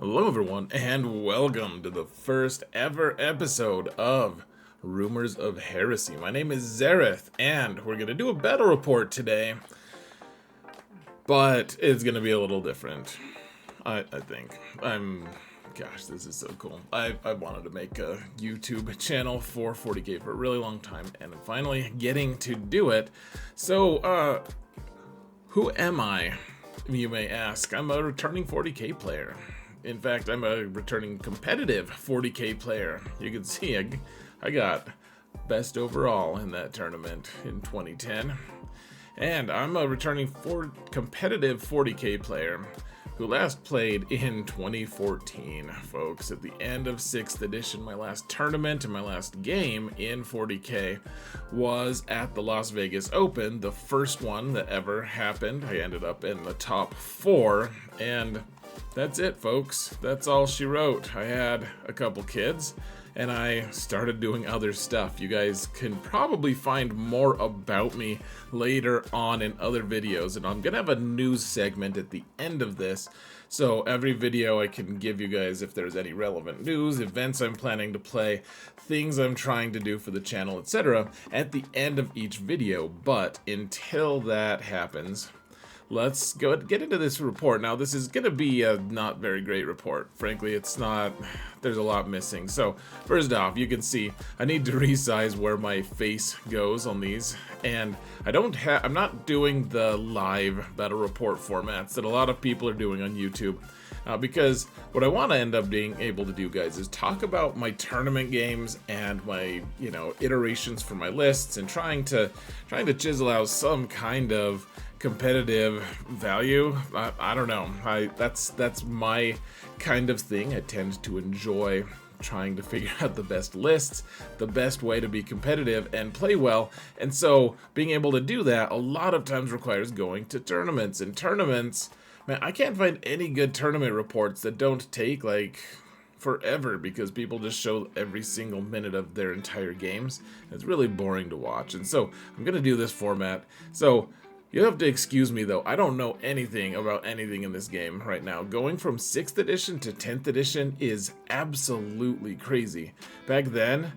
Hello everyone, and welcome to the first ever episode of Rumors of Heresy. My name is Zareth, and we're going to do a battle report today, but it's going to be a little different, I think. Gosh, this is so cool. I wanted to make a YouTube channel for 40k for a really long time, and I'm finally getting to do it. So, who am I, you may ask? I'm a returning 40k player. In fact, I'm a returning competitive 40k player. You can see I got best overall in that tournament in 2010. And I'm a returning competitive 40k player who last played in 2014, folks. At the end of 6th edition, my last tournament and my last game in 40k was at the Las Vegas Open, the first one that ever happened. I ended up in the top 4, and that's it, folks. That's all she wrote. I had a couple kids, and I started doing other stuff. You guys can probably find more about me later on in other videos, and I'm gonna have a news segment at the end of this. So every video I can give you guys if there's any relevant news, events I'm planning to play, things I'm trying to do for the channel, etc. at the end of each video. But until that happens, let's go get into this report. Now, this is going to be a not very great report. Frankly, it's not. There's a lot missing. So, first off, you can see I need to resize where my face goes on these. And I'm not doing the live battle report formats that a lot of people are doing on YouTube. Because what I want to end up being able to do, guys, is talk about my tournament games and my, iterations for my lists, and trying to chisel out some kind of competitive value. I don't know. That's my kind of thing. I tend to enjoy trying to figure out the best lists, the best way to be competitive and play well. And so being able to do that a lot of times requires going to tournaments. And tournaments, man, I can't find any good tournament reports that don't take like forever, because people just show every single minute of their entire games. It's really boring to watch. And so I'm gonna do this format. So you'll have to excuse me, though. I don't know anything about anything in this game right now. Going from 6th edition to 10th edition is absolutely crazy. Back then,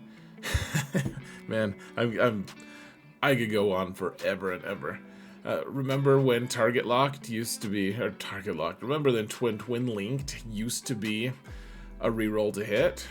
man, I could go on forever and ever. Remember when Target Locked used to be, or Target Locked, remember then Twin Linked used to be a reroll to hit?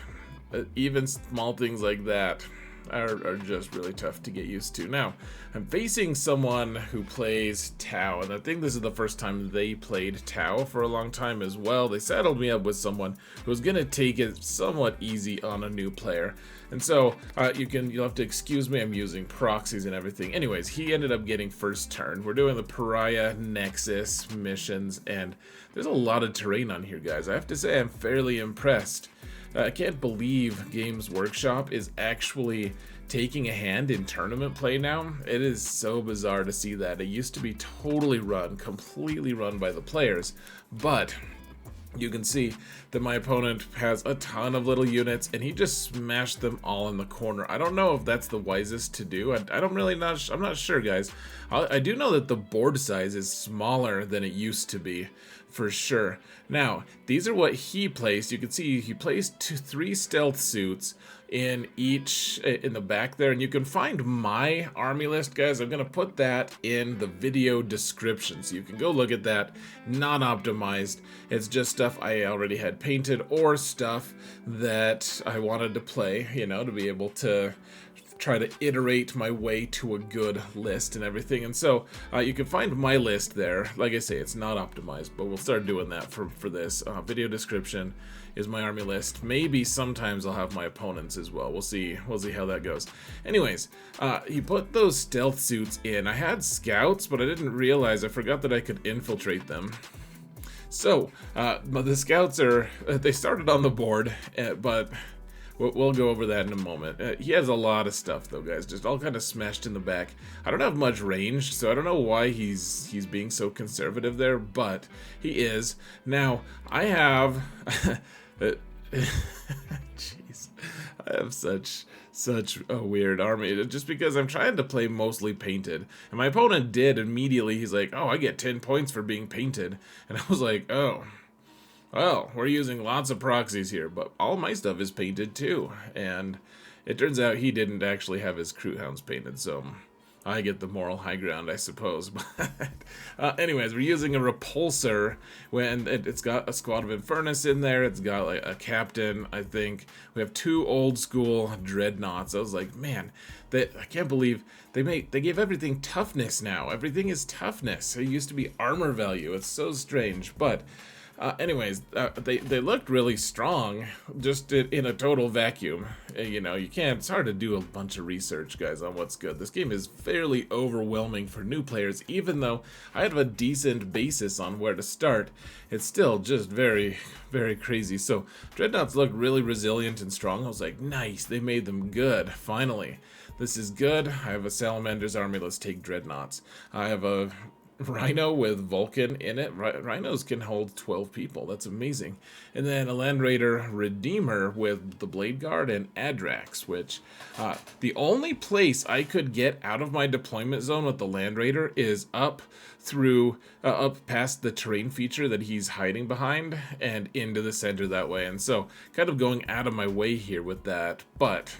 Even small things like that are just really tough to get used to. Now, I'm facing someone who plays Tau, and I think this is the first time they played Tau for a long time as well. They saddled me up with someone who was going to take it somewhat easy on a new player. And so, you'll have to excuse me, I'm using proxies and everything. Anyways, he ended up getting first turn. We're doing the Pariah Nexus missions, and there's a lot of terrain on here, guys. I have to say I'm fairly impressed. I can't believe Games Workshop is actually taking a hand in tournament play now. It is so bizarre to see that. It used to be completely run by the players, but you can see that my opponent has a ton of little units, and he just smashed them all in the corner. I don't know if that's the wisest to do. I'm not sure, guys. I do know that the board size is smaller than it used to be, for sure. Now, these are what he placed. You can see he placed 3 stealth suits in the back there, and you can find my army list, guys. I'm gonna put that in the video description, so you can go look at that. Not optimized. It's just stuff I already had painted, or stuff that I wanted to play, to be able to try to iterate my way to a good list and everything. And so you can find my list there. Like I say, it's not optimized, but we'll start doing that for this. Video description is my army list. Maybe sometimes I'll have my opponents as well. We'll see how that goes. Anyways, he put those stealth suits in. I had scouts, but I didn't realize, I forgot that I could infiltrate them. So the scouts they started on the board, but we'll go over that in a moment. He has a lot of stuff, though, guys, just all kind of smashed in the back. I don't have much range, so I don't know why he's being so conservative there, but he is. Now, I have jeez, I have such a weird army, just because I'm trying to play mostly painted, and my opponent did immediately. He's like, oh, I get 10 points for being painted, and I was like, oh, Well, we're using lots of proxies here, but all my stuff is painted too. And it turns out he didn't actually have his crew hounds painted, so I get the moral high ground, I suppose. But anyways, we're using a repulsor when it's got a squad of Infernus in there. It's got like a captain, I think. We have 2 old school dreadnoughts. I was like, man, I can't believe they gave everything toughness now. Everything is toughness. It used to be armor value. It's so strange, but. Anyways, they looked really strong, just in a total vacuum. You know, it's hard to do a bunch of research, guys, on what's good. This game is fairly overwhelming for new players, even though I have a decent basis on where to start. It's still just very, very crazy. So, Dreadnoughts look really resilient and strong. I was like, nice, they made them good, finally. This is good. I have a Salamanders army, let's take Dreadnoughts. I have a Rhino with Vulkan in it. Rhinos can hold 12 people. That's amazing. And then a Land Raider Redeemer with the Bladeguard and Adrax, which the only place I could get out of my deployment zone with the Land Raider is up past the terrain feature that he's hiding behind and into the center that way. And so kind of going out of my way here with that, but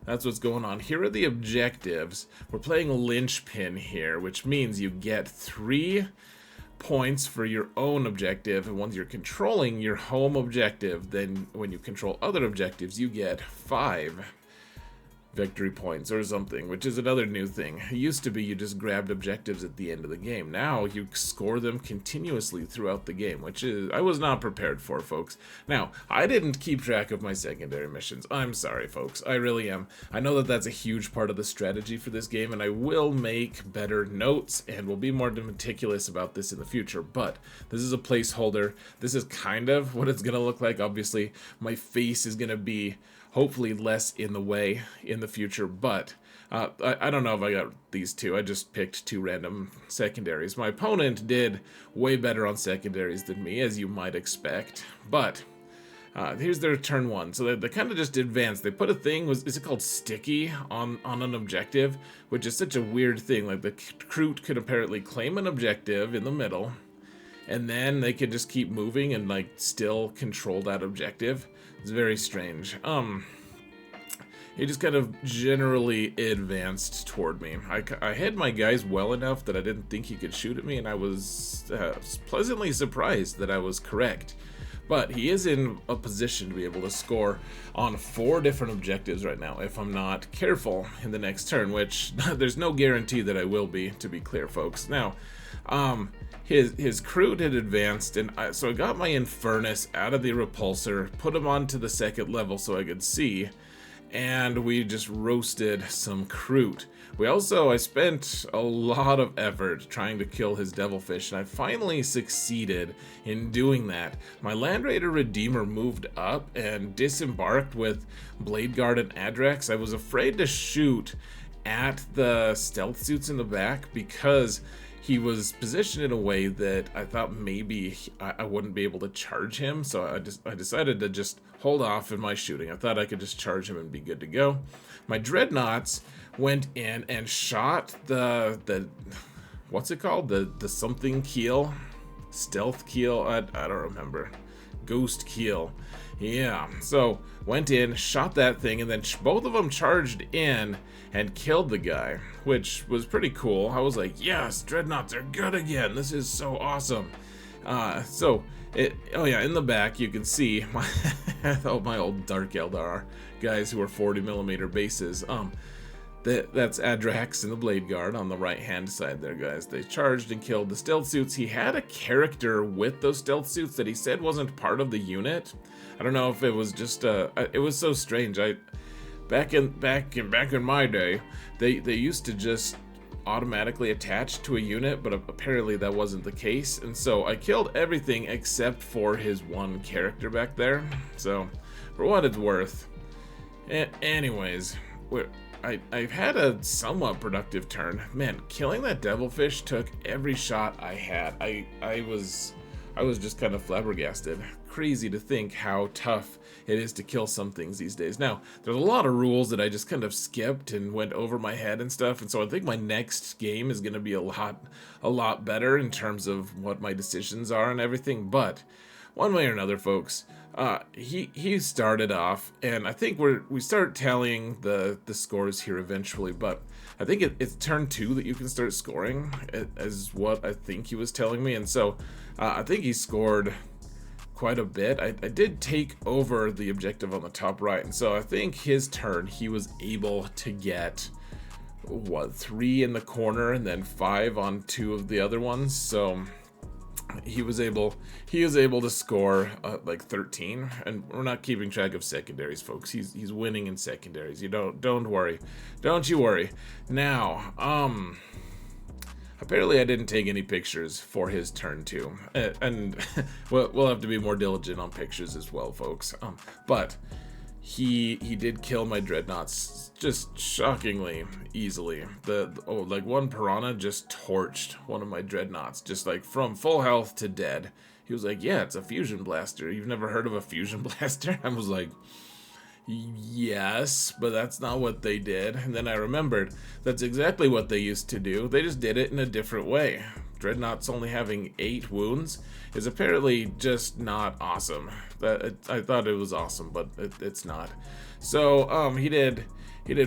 that's what's going on. Here are the objectives. We're playing Linchpin here, which means you get 3 points for your own objective, and once you're controlling your home objective, then when you control other objectives, you get 5 victory points or something, which is another new thing. It used to be you just grabbed objectives at the end of the game. Now you score them continuously throughout the game, which is I was not prepared for, folks. Now, I didn't keep track of my secondary missions. I'm sorry, folks. I really am. I know that that's a huge part of the strategy for this game, and I will make better notes and will be more meticulous about this in the future, but this is a placeholder. This is kind of what it's going to look like. Obviously, my face is going to be hopefully less in the way in the future, but I don't know if I got these 2. I just picked 2 random secondaries. My opponent did way better on secondaries than me, as you might expect, but here's their turn 1. So they kind of just advanced. They put a thing, is it called sticky, on an objective, which is such a weird thing. Like the Kroot could apparently claim an objective in the middle, and then they could just keep moving and like still control that objective. It's very strange. He just kind of generally advanced toward me. I had my guys well enough that I didn't think he could shoot at me, and I was pleasantly surprised that I was correct. But he is in a position to be able to score on 4 different objectives right now if I'm not careful in the next turn, which there's no guarantee that I will be, to be clear, folks. Now, his Kroot had advanced, and so I got my Infernus out of the repulsor, put him onto the 2nd level so I could see, and we just roasted some Kroot. I spent a lot of effort trying to kill his Devilfish, and I finally succeeded in doing that. My Land Raider Redeemer moved up and disembarked with Bladeguard and Adrax. I was afraid to shoot at the stealth suits in the back because he was positioned in a way that I thought maybe I wouldn't be able to charge him, so I decided to just hold off in my shooting. I thought I could just charge him and be good to go. My Dreadnoughts went in and shot the what's it called? The something keel? Stealth keel? I don't remember. Ghost keel. Yeah, so went in, shot that thing, and then both of them charged in and killed the guy, which was pretty cool. I was like, yes, Dreadnoughts are good again. This is so awesome. Oh yeah, in the back you can see my old Dark Eldar guys who are 40mm bases. That's Adrax and the Bladeguard on the right-hand side there, guys. They charged and killed the stealth suits. He had a character with those stealth suits that he said wasn't part of the unit. I don't know if it was just it was so strange. Back in my day, they used to just automatically attach to a unit, but apparently that wasn't the case. And so I killed everything except for his one character back there. So for what it's worth. Anyways, I've had a somewhat productive turn. Man, killing that Devilfish took every shot I had. I was just kind of flabbergasted. Crazy to think how tough it is to kill some things these days. Now, there's a lot of rules that I just kind of skipped and went over my head and stuff, and so I think my next game is going to be a lot better in terms of what my decisions are and everything, but one way or another, folks, he started off, and I think we start tallying the scores here eventually, but I think it's turn 2 that you can start scoring, as what I think he was telling me, and so I think he scored quite a bit. I did take over the objective on the top right, and so I think his turn he was able to get, what, 3 in the corner and then 5 on 2 of the other ones, so he was able to score like 13, and we're not keeping track of secondaries, folks. He's winning in secondaries. You don't worry. Don't you worry. Now, apparently I didn't take any pictures for his turn 2, and we'll have to be more diligent on pictures as well, folks. But he did kill my dreadnoughts just shockingly easily. Like one piranha just torched one of my dreadnoughts, just like from full health to dead. He was like, yeah, it's a fusion blaster. You've never heard of a fusion blaster? I was like, yes, but that's not what they did. And then I remembered that's exactly what they used to do. They just did it in a different way. Dreadnoughts only having 8 wounds is apparently just not awesome. I thought it was awesome, but it's not. So he did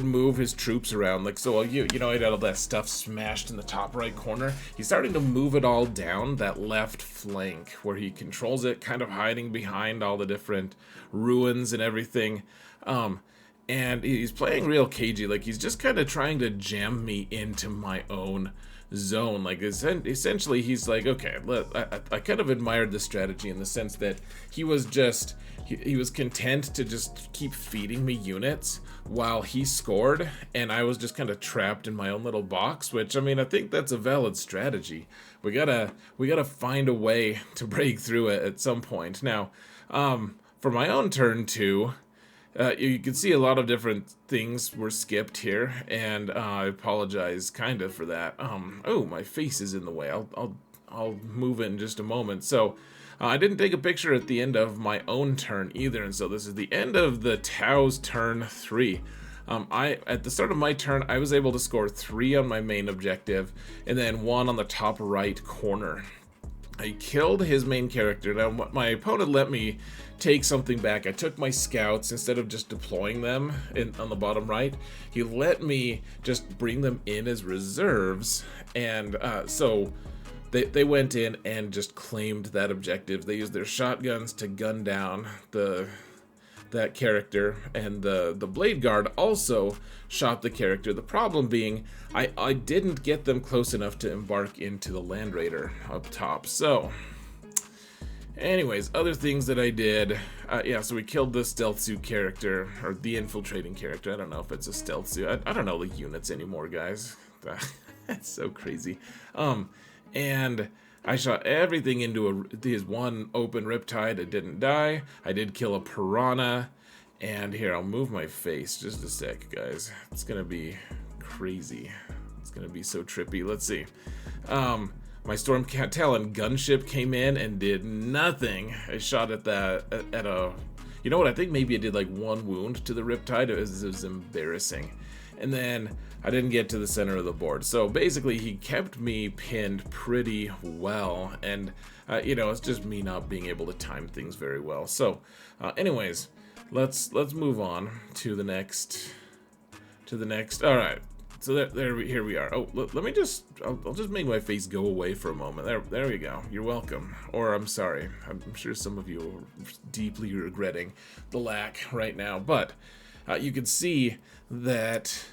move his troops around, like, so you know, he had all that stuff smashed in the top right corner. He's starting to move it all down that left flank where he controls it, kind of hiding behind all the different ruins and everything. And he's playing real cagey, like he's just kind of trying to jam me into my own zone. Like essentially he's like, okay, I kind of admired the strategy in the sense that he was just he was content to just keep feeding me units while he scored, and I was just kind of trapped in my own little box, which, I mean, I think that's a valid strategy. We gotta find a way to break through it at some point. Now, for my own turn 2, you can see a lot of different things were skipped here, and I apologize kind of for that. Oh, my face is in the way. I'll move it in just a moment. So I didn't take a picture at the end of my own turn either, and so this is the end of the Tau's turn 3. At the start of my turn, I was able to score 3 on my main objective, and then 1 on the top right corner. I killed his main character. Now, my opponent let me take something back. I took my scouts, instead of just deploying them on the bottom right, he let me just bring them in as reserves, and so they went in and just claimed that objective. They used their shotguns to gun down that character, and the Blade Guard also shot the character. The problem being, I didn't get them close enough to embark into the Land Raider up top. So, anyways, other things that I did, yeah, so we killed the stealth suit character, or the infiltrating character. I don't know if it's a stealth suit. I don't know the units anymore, guys. That's so crazy. And I shot everything into his one open riptide. It didn't die. I did kill a piranha. And here, I'll move my face just a sec, guys. It's gonna be crazy. It's gonna be so trippy. Let's see. My Storm Talon gunship came in and did nothing. I shot at a... You know what? I think maybe it did like 1 wound to the riptide. It was embarrassing. And then I didn't get to the center of the board. So basically he kept me pinned pretty well, and you know, it's just me not being able to time things very well. So anyways, let's move on to the next. All right. So here we are. Oh, let me just, I'll just make my face go away for a moment. There we go. You're welcome. Or I'm sorry. I'm sure some of you are deeply regretting the lack right now, but you can see that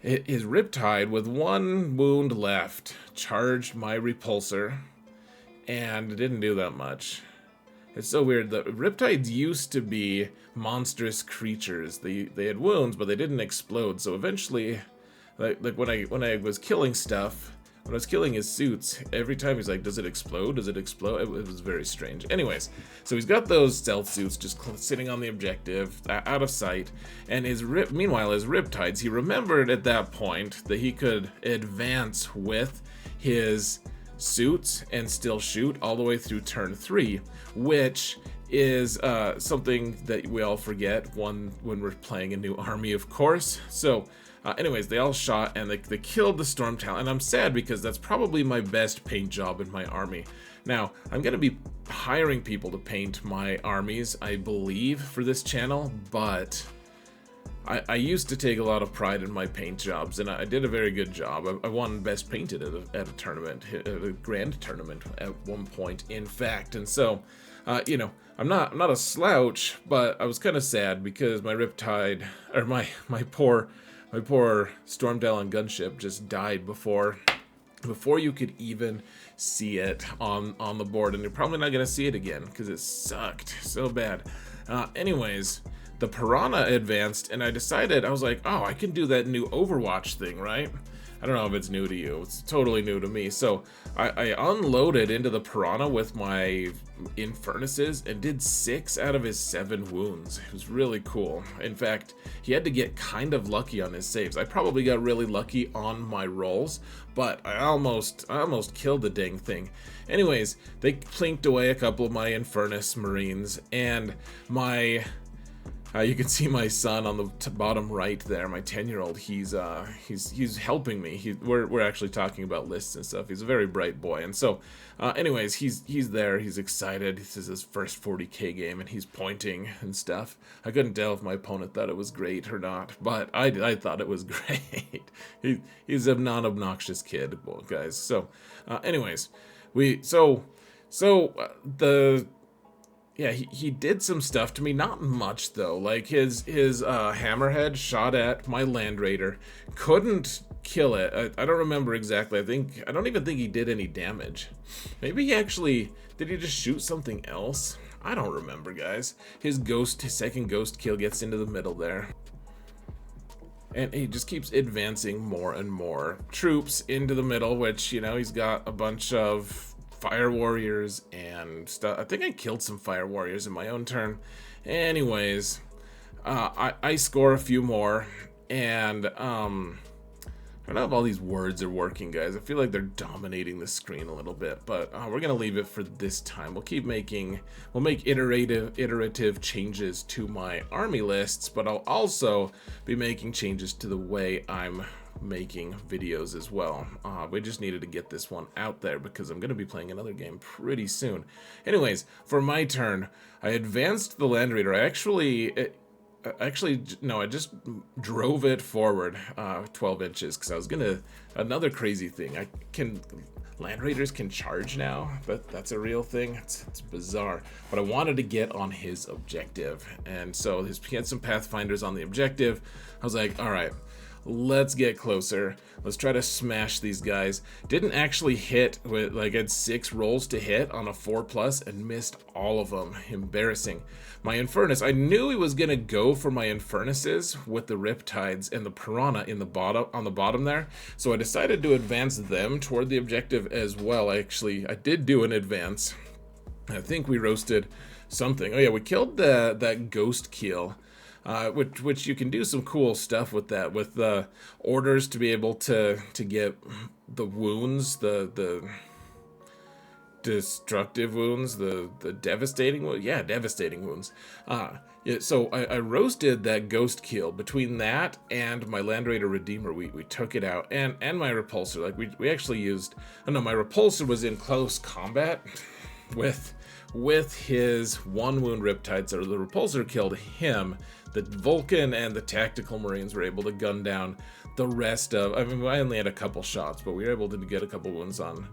his Riptide, with 1 wound left, charged my repulsor, and it didn't do that much. It's so weird. The Riptides used to be monstrous creatures. They had wounds, but they didn't explode. So eventually, like when I was killing stuff, when I was killing his suits, every time he's like, does it explode? Does it explode? It was very strange. Anyways, so he's got those stealth suits just sitting on the objective, out of sight, and meanwhile, his Riptides, he remembered at that point that he could advance with his suits and still shoot all the way through turn 3, which is something that we all forget when we're playing a new army, of course. So anyways, they all shot, and they killed the Storm Talon, and I'm sad because that's probably my best paint job in my army. Now, I'm going to be hiring people to paint my armies, I believe, for this channel, but I used to take a lot of pride in my paint jobs, and I did a very good job. I won Best Painted at a tournament, at a grand tournament at one point, in fact. And so, you know, I'm not a slouch, but I was kind of sad because my Riptide, or my poor Stormdale gunship just died before you could even see it on the board, and you're probably not gonna see it again because it sucked so bad. Anyways, the Piranha advanced, and I decided, I was like, oh, I can do that new Overwatch thing, right? I don't know if it's new to you. It's totally new to me. So I unloaded into the Piranha with my Infernuses and did 6 out of his 7 wounds. It was really cool. In fact, he had to get kind of lucky on his saves. I probably got really lucky on my rolls, but I almost killed the dang thing. Anyways, they plinked away a couple of my Infernus Marines, and my... you can see my son on the bottom right there, my 10-year-old. He's helping me. We're actually talking about lists and stuff. He's a very bright boy, and so, anyways, he's there. He's excited. This is his first 40k game, and he's pointing and stuff. I couldn't tell if my opponent thought it was great or not, but I thought it was great. He's a non-obnoxious kid, well, guys. So, anyways, yeah, he did some stuff to me, not much though. Like his hammerhead shot at my Land Raider, couldn't kill it. I don't remember exactly. I don't even think he did any damage. Maybe did he just shoot something else? I don't remember, guys. His second ghost kill gets into the middle there. And he just keeps advancing more and more troops into the middle, which, you know, he's got a bunch of Fire Warriors and stuff. I think I killed some Fire Warriors in my own turn. Anyways, I score a few more, and I don't know if all these words are working, guys. I feel like they're dominating the screen a little bit, but we're gonna leave it for this time. We'll make iterative changes to my army lists, but I'll also be making changes to the way I'm making videos as well. We just needed to get this one out there because I'm going to be playing another game pretty soon. Anyways, for my turn, I advanced the Land Raider. I just drove it forward 12 inches because I was gonna, another crazy thing, Land Raiders can charge now, but that's a real thing. It's bizarre. But I wanted to get on his objective, and so he had some Pathfinders on the objective. I was like, all right, let's get closer. Let's try to smash these guys. Didn't actually hit with, like, I had 6 rolls to hit on a 4+ and missed all of them. Embarrassing. My Infernus, I knew he was gonna go for my Infernuses with the Riptides and the Piranha in the bottom, on the bottom there. So I decided to advance them toward the objective as well. I did do an advance. I think we roasted something. Oh yeah, we killed that ghost kill. Which you can do some cool stuff with that, with the orders to be able to get the wounds, the destructive wounds, the devastating wounds. Yeah, devastating wounds. Yeah, so I roasted that ghost kill. Between that and my Land Raider Redeemer, we took it out, and my repulsor. Like we actually used. Oh no, my repulsor was in close combat with his 1 wound Riptide, so the repulsor killed him. The Vulkan and the Tactical Marines were able to gun down the rest of... I mean, I only had a couple shots, but we were able to get a couple wounds on...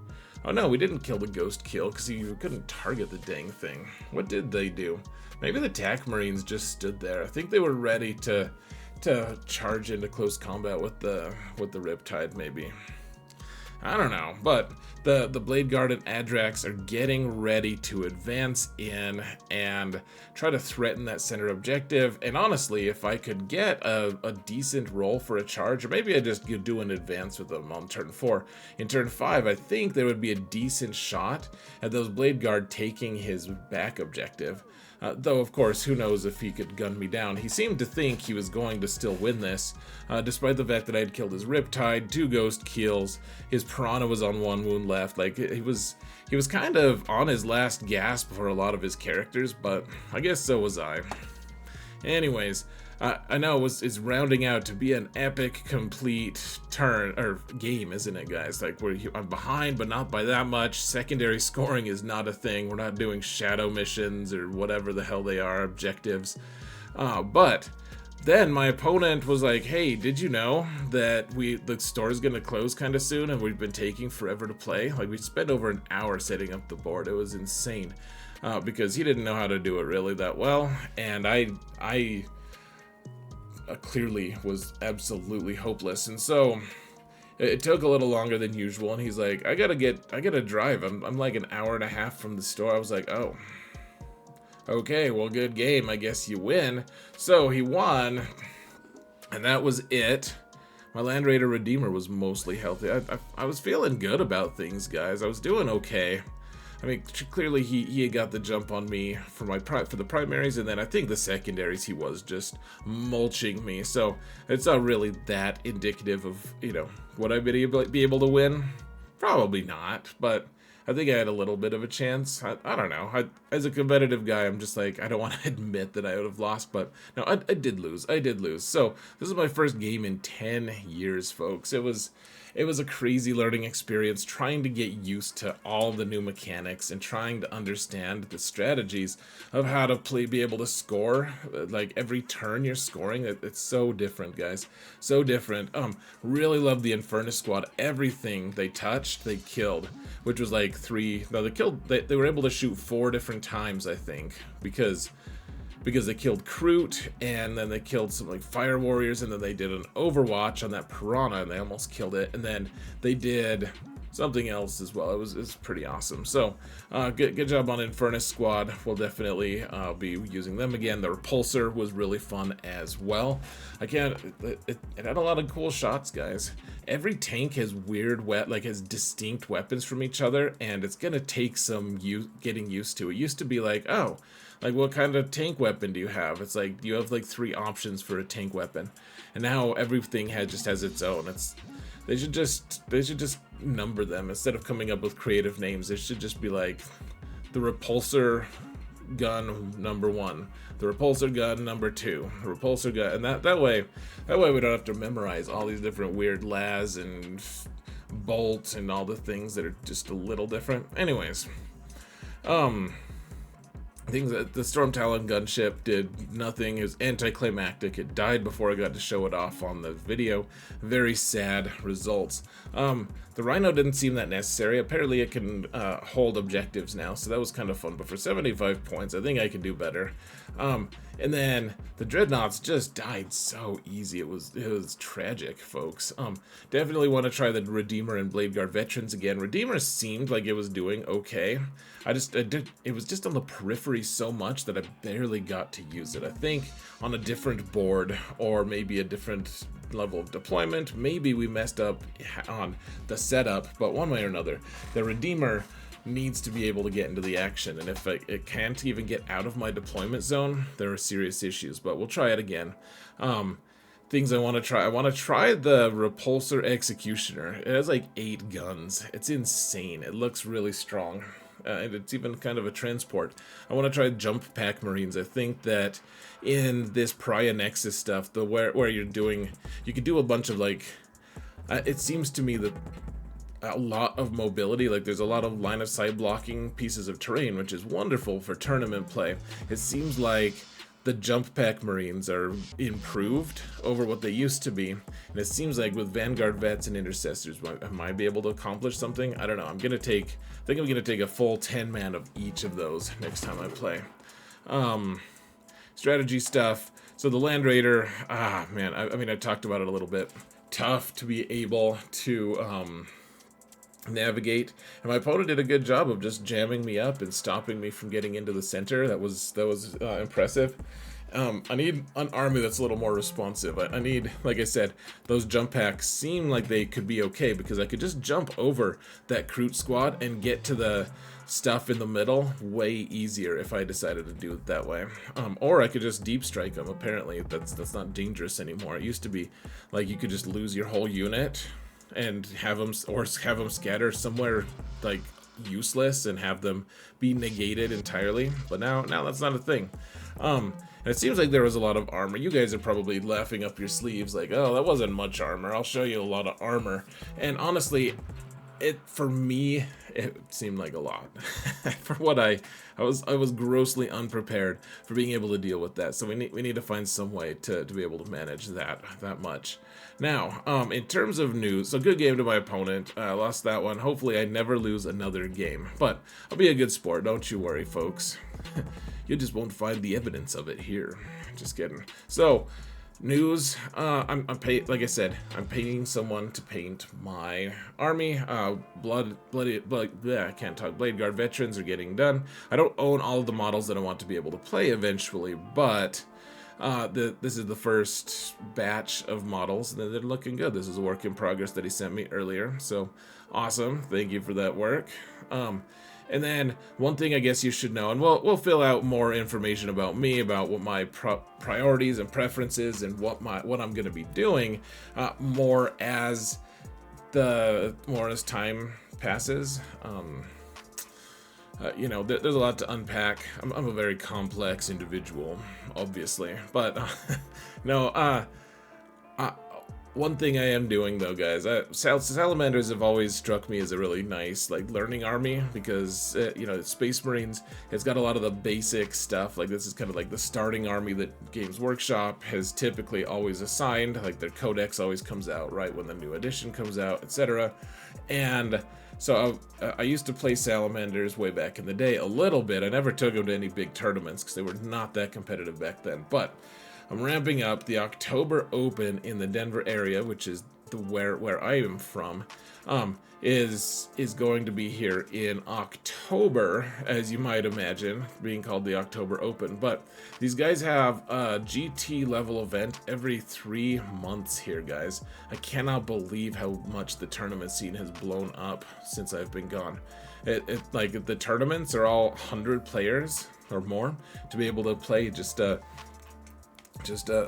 Oh no, we didn't kill the ghost kill because you couldn't target the dang thing. What did they do? Maybe the Tac Marines just stood there. I think they were ready to charge into close combat with the Riptide, maybe. I don't know, but the Bladeguard and Adrax are getting ready to advance in and try to threaten that center objective. And honestly, if I could get a decent roll for a charge, or maybe I just do an advance with them on turn 4. In turn 5, I think there would be a decent shot at those Bladeguard taking his back objective. Though, of course, who knows if he could gun me down. He seemed to think he was going to still win this, despite the fact that I had killed his Riptide, 2 ghost kills, his Piranha was on 1 wound left. Like, he was kind of on his last gasp for a lot of his characters, but I guess so was I. Anyways, I know it's rounding out to be an epic, complete turn or game, isn't it, guys? Like I'm behind, but not by that much. Secondary scoring is not a thing. We're not doing shadow missions or whatever the hell they are, objectives. But then my opponent was like, "Hey, did you know that the store is gonna close kind of soon, and we've been taking forever to play? Like we spent over an hour setting up the board. It was insane." Because he didn't know how to do it really that well, and I clearly was absolutely hopeless, and so it took a little longer than usual. And he's like, I gotta drive. I'm like an hour and a half from the store. I was like, oh, okay, well, good game. I guess you win. So he won, and that was it. My Land Raider Redeemer was mostly healthy. I was feeling good about things, guys. I was doing okay. I mean, clearly he had got the jump on me for the primaries, and then I think the secondaries he was just mulching me. So it's not really that indicative of, you know, would I be able to win? Probably not, but I think I had a little bit of a chance. I don't know. As a competitive guy, I'm just like, I don't want to admit that I would have lost, but no, I did lose. I did lose. So this is my first game in 10 years, folks. It was a crazy learning experience, trying to get used to all the new mechanics and trying to understand the strategies of how to be able to score. Like every turn you're scoring, it's so different, guys. So different. Really love the Infernus squad. Everything they touched, they killed, which was like they were able to shoot 4 different times, I think, because they killed Kroot, and then they killed some like fire warriors, and then they did an overwatch on that piranha, and they almost killed it, and then they did something else as well. It was pretty awesome. So good job on Infernus squad. We'll definitely be using them again. The Repulsor was really fun as well. It had a lot of cool shots, guys. Every tank has has distinct weapons from each other, and it's gonna take some getting used to. It used to be like, oh, like, what kind of tank weapon do you have? It's like, you have like 3 options for a tank weapon. And now everything just has its own. They should just number them. Instead of coming up with creative names, they should just be like, the Repulsor gun number 1, the Repulsor gun number 2, the Repulsor gun, and that way we don't have to memorize all these different weird las and bolts and all the things that are just a little different. Anyways, things that the Storm Talon gunship did nothing. It was anticlimactic. It died before I got to show it off on the video. Very sad results. The Rhino didn't seem that necessary. Apparently it can hold objectives now, so that was kind of fun. But for 75 points, I think I could do better. And then the Dreadnoughts just died so easy. It was tragic, folks. Definitely want to try the Redeemer and Bladeguard Veterans again. Redeemer seemed like it was doing okay. It was just on the periphery so much that I barely got to use it. I think on a different board or maybe a different level of deployment, maybe we messed up on the setup, but one way or another, the Redeemer needs to be able to get into the action, and if it can't even get out of my deployment zone, there are serious issues. But we'll try it again. Things I want to try. I want to try the Repulsor Executioner. It has like 8 guns. It's insane. It looks really strong. And it's even kind of a transport. I want to try Jump Pack Marines. I think that in this Pariah Nexus stuff, where you can do a bunch of like, it seems to me that a lot of mobility, like there's a lot of line of sight blocking pieces of terrain, which is wonderful for tournament play. It seems like the Jump Pack Marines are improved over what they used to be, and it seems like with Vanguard Vets and Intercessors, I might be able to accomplish something. I don't know. I think I'm gonna take a full 10-man of each of those next time I play. Strategy stuff. So the Land Raider, man, I mean, I talked about it a little bit. Tough to be able to navigate, and my opponent did a good job of just jamming me up and stopping me from getting into the center. That was impressive. I need an army that's a little more responsive. I need, like I said, those jump packs seem like they could be okay, because I could just jump over that Kroot squad and get to the stuff in the middle way easier if I decided to do it that way. Or I could just deep strike them. Apparently that's not dangerous anymore. It used to be like you could just lose your whole unit and have them scatter somewhere like useless and have them be negated entirely. But now that's not a thing. And it seems like there was a lot of armor. You guys are probably laughing up your sleeves like, oh, that wasn't much armor. I'll show you a lot of armor. And honestly, for me, it seemed like a lot. For what I was grossly unprepared for being able to deal with that. So we need to find some way to be able to manage that much. Now, in terms of news, so good game to my opponent. I lost that one. Hopefully I never lose another game. But I'll be a good sport, don't you worry, folks. You just won't find the evidence of it here. Just kidding. So, news. Like I said, I'm paying someone to paint my army. I can't talk. Bladeguard veterans are getting done. I don't own all of the models that I want to be able to play eventually, but this is the first batch of models, and they're looking good. This is a work in progress that he sent me earlier, so awesome. Thank you for that work. And then one thing I guess you should know, and we'll fill out more information about me, about what my priorities and preferences, and what I'm going to be doing more as time passes. You know, there's a lot to unpack. I'm a very complex individual, obviously, but no. One thing I am doing though, guys, Salamanders have always struck me as a really nice, like, learning army, because, you know, Space Marines has got a lot of the basic stuff. Like, this is kind of like the starting army that Games Workshop has typically always assigned. Like, their codex always comes out right when the new edition comes out, etc. And so I used to play Salamanders way back in the day a little bit. I never took them to any big tournaments because they were not that competitive back then, but I'm ramping up. The October Open in the Denver area, which is where I am from, is going to be here in October, as you might imagine, being called the October Open. But these guys have a GT level event every 3 months here, guys. I cannot believe how much the tournament scene has blown up since I've been gone. Like, the tournaments are all 100 players or more to be able to play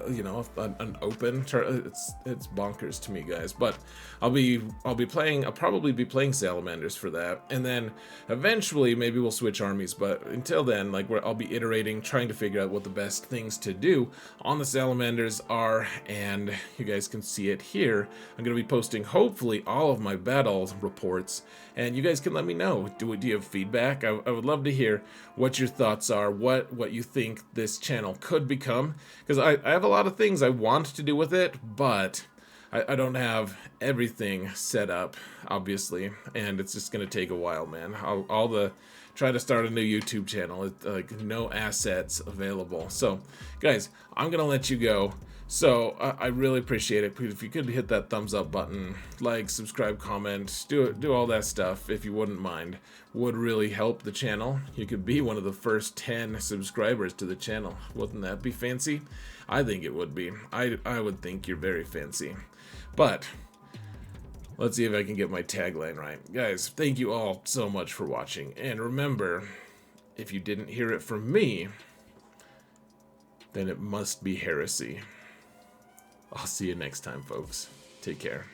you know, an open. It's bonkers to me, guys. But I'll probably be playing Salamanders for that, and then eventually maybe we'll switch armies. But until then, like, I'll be iterating, trying to figure out what the best things to do on the Salamanders are, and you guys can see it here. I'm going to be posting hopefully all of my battle reports, and you guys can let me know. Do you have feedback? I would love to hear what your thoughts are, what you think this channel could become, because I have a lot of things I want to do with it, but I don't have everything set up, obviously, and it's just going to take a while, man. Try to start a new YouTube channel, like, no assets available. So, guys, I'm going to let you go. So, I really appreciate it. If you could hit that thumbs up button, like, subscribe, comment, do all that stuff, if you wouldn't mind. Would really help the channel. You could be one of the first 10 subscribers to the channel. Wouldn't that be fancy? I think it would be. I would think you're very fancy. But let's see if I can get my tagline right. Guys, thank you all so much for watching. And remember, if you didn't hear it from me, then it must be heresy. I'll see you next time, folks. Take care.